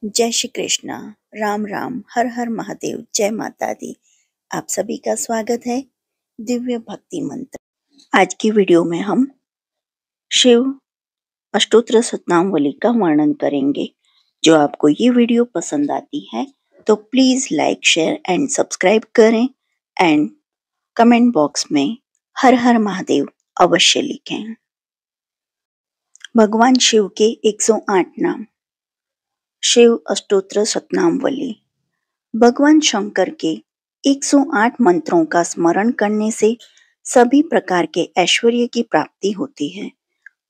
जय श्री कृष्णा। राम राम, हर हर महादेव, जय माता दी। आप सभी का स्वागत है दिव्य भक्ति मंत्र। आज की वीडियो में हम शिव अष्टोत्तर शतनामावली का वर्णन करेंगे। जो आपको ये वीडियो पसंद आती है तो please like, share and subscribe करें एंड कमेंट बॉक्स में हर हर महादेव अवश्य लिखें। भगवान शिव के 108 नाम। शिव अष्टोत्तर शतनामावली। भगवान शंकर के 108 मंत्रों का स्मरण करने से सभी प्रकार के ऐश्वर्य की प्राप्ति होती है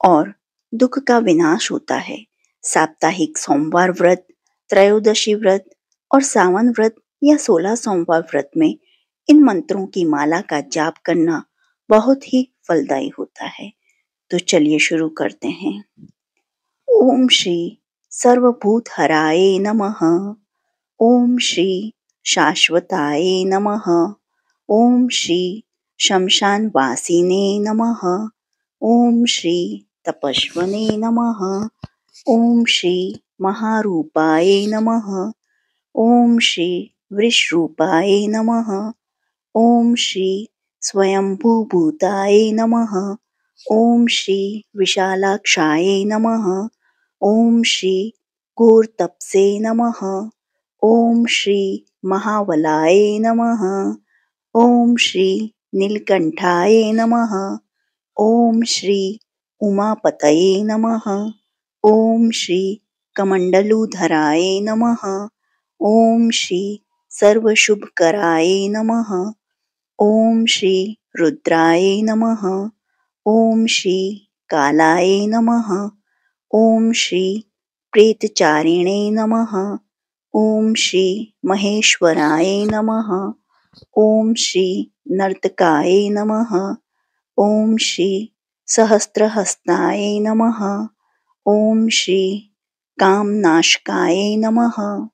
और दुख का विनाश होता है। साप्ताहिक सोमवार व्रत, त्रयोदशी व्रत और सावन व्रत या 16 सोमवार व्रत में इन मंत्रों की माला का जाप करना बहुत ही फलदायी होता है। तो चलिए शुरू करते हैं। ओम श्री सर्वभूतहराय नमः। ओम श्री शाश्वताय नमः। ओम श्री शमशानवासिने नमः। ओम श्री तपस्वने नमः। ओम श्री महारूपाय नमः। ओम श्री वृषरूपाय नमः। ओम श्री स्वयंभूभूताय नमः। ओम श्री विशालाक्षाय नमः। ओम श्री घोरतपसे नमः। ओम श्री महाबलाय नमः। ओम श्री नीलकंठाय नमः। ओम श्री उमापतये नमः। ओम श्री कमंडलुधराय नमः। ओम श्री सर्वशुभकराय नमः। ओम श्री रुद्राय नमः। ओम श्री कालाय नमः। ओम श्री प्रेतचारिणे नमः। ओम श्री महेश्वराय नमः। ओम श्री नर्तकाय नमः। ओम श्री सहस्त्रहस्ताय नमः। ओम श्री कामनाशकाय नमः।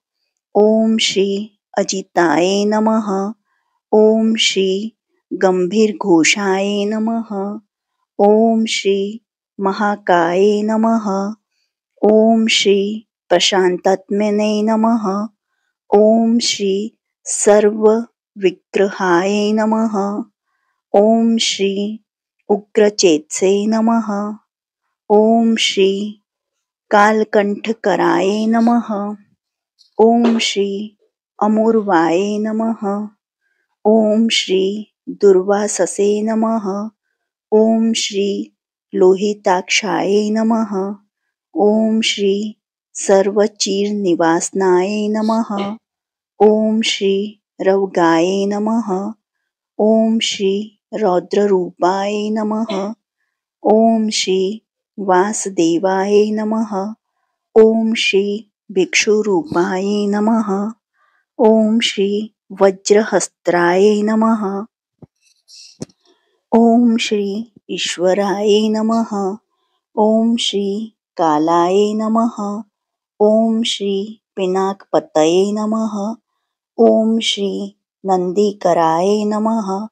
ओम श्री अजिताय नमः। ओम श्री गंभीरघोषाय नमः। ओम श्री महाकाय नमः। ओम श्री प्रशांतात्मने नमः। ओम श्री सर्वविग्रहाय नमः। ओम श्री उग्रचेतसे नमः। ओम श्री कालकंठकराय नमः। ओम श्री अमूर्वाय नमः। ओम श्री दुर्वाससे नमः। ओम श्री लोहिताक्षाय नमः। ओम श्री सर्वचीरनिवासनाय नमः। ओम श्री रवगाय नमः। ओम श्री रौद्ररूपाय नमः। ओम श्री वासुदेवाय नमः। ओम श्री भिक्षुरूपाय नमः। ओम श्री वज्रहस्त्राय नमः। ओम श्री ईश्वराय नमः। ओम श्री कालाय नमः। ओम श्री पिनाकपतये नमः। ओम श्री नंदीकराय नमः।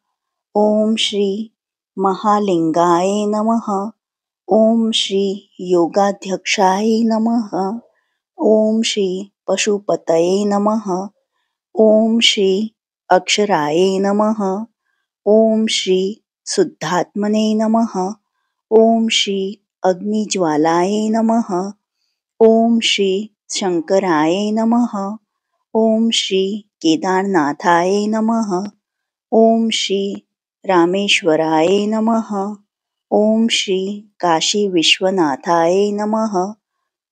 ओम श्री महालिंगाय नमः। ओम श्री योगाध्यक्षाय नमः। ओम श्री पशुपतये नमः। ओम श्री अक्षराय नमः। ओम श्री शुद्धात्मने नमः। ओम श्री अग्निज्वालाय नमः। ओम श्री शंकराय नमः। ओम श्री केदारनाथाय नमः। ओम श्री रामेश्वराय नमः। ओम श्री काशी विश्वनाथाय नमः।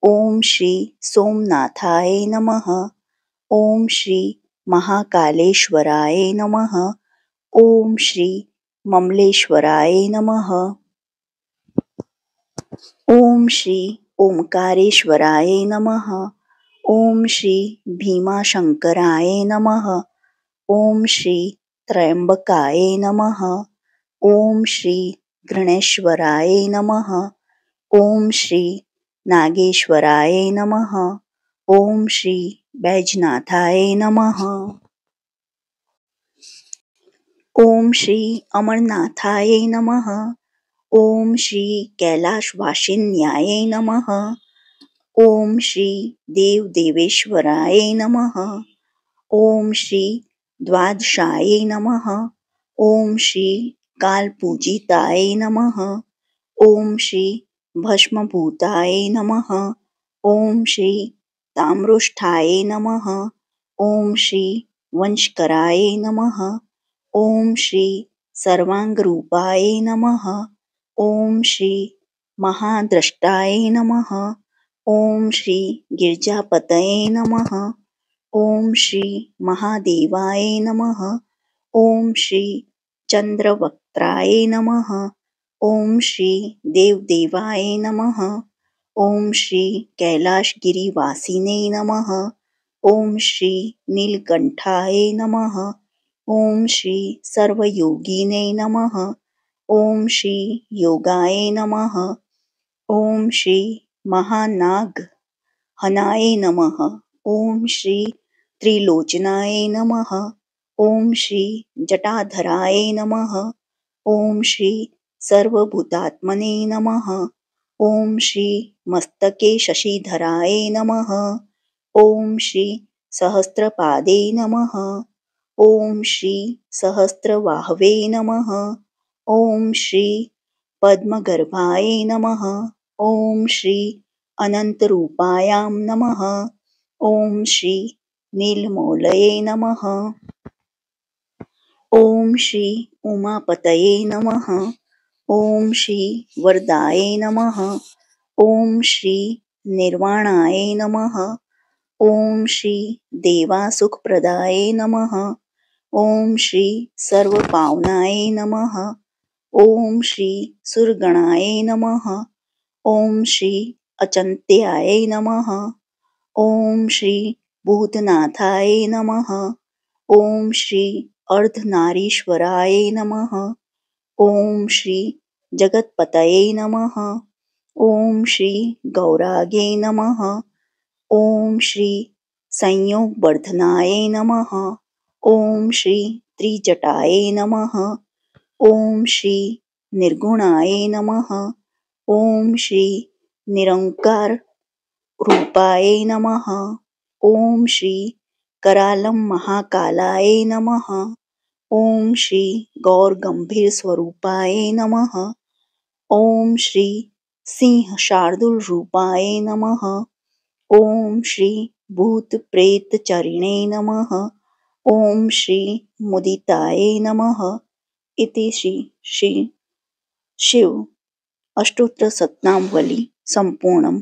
ओम श्री सोमनाथाय नमः। ओम श्री महाकालेश्वराय नमः। ओम श्री ममलेश्वराय नमः। ओम श्री ओमकारेश्वराय नमः। ओम श्री भीमाशंकराय नमः। ओम श्री त्र्यंबकाय नमः। ओम श्री घृणेश्वराय नमः। ओम श्री नागेश्वराय नमः। ओम श्री बैजनाथाय नमः। ओम श्री अमरनाथाय नमः। ओम श्री कैलाशवासिन्याय नमः। ओम श्री देव देवेश्वराय नमः। ओम श्री द्वादशाय नमः। ओम श्री कालपूजिताय नमः। ओम श्री भस्मभूताय नमः। ओम श्री ताम्रोष्ठाय नमः। ओम श्री वंशकराय नमः। ओम श्री सर्वांगरूपाय नमः। ओम श्री महाद्रष्टाय नमः। ओम श्री गिरिजापतये नमः। ओम श्री महादेवाय नमः। ओम श्री चंद्रवक्त्राय नमः। ओम श्री देवदेवाय नमः। ओम श्री कैलाशगिरिवासिने नमः। ओम श्री नीलकंठाय नमः। ओम श्री सर्वयोगिने नमः। ओम श्री योगाय नमः। ओम श्री महानाग हनाय नमः। ओम श्री त्रिलोचनाय नमः। ओम श्री जटाधराय नमः। ओम श्री सर्वभूतात्मने नमः। ओम श्री मस्तके शशिधराय नमः। ओम श्री सहस्रपादे नमः। ओम श्री सहस्रबाहवे नमः। ओम श्री पद्मगर्भाय नमः। ओम श्री अनंतरूपायां नमः। ओम श्री नीलमौलये नमः। ओम श्री उमापतये नमः। ओम श्री वरदाय नमः। ओम श्री निर्वाणाय नमः। ओम श्री देवासुखप्रदाय नमः। ओम श्री सर्वपावनाय नमः। ओम श्री सुरगणाय नमः। ओम श्री अचिंत्याय नमः। ओम श्री भूतनाथाय नमः। ओम श्री अर्धनारीश्वराय नमः। ओम श्री जगतपतये नमः। ओम श्री गौरागे नमः। ओम श्री संयोगवर्धनाय नमः। ओम श्री त्रिजटाय नमः। ओम श्री निर्गुणाय नमः। ओम श्री निरंकार रूपाय नमः। ओम श्री करालम महाकालाय नमः। ओम श्री गौर गंभीर स्वरूपाय नमः। ओम श्री सिंह शार्दूल रूपाय नमः। ओम श्री भूत प्रेत चरिणे नमः। ओम श्री मुदिताय नमः। इति श्री शिव अष्टोत्तर शतनामावली संपूर्णम्।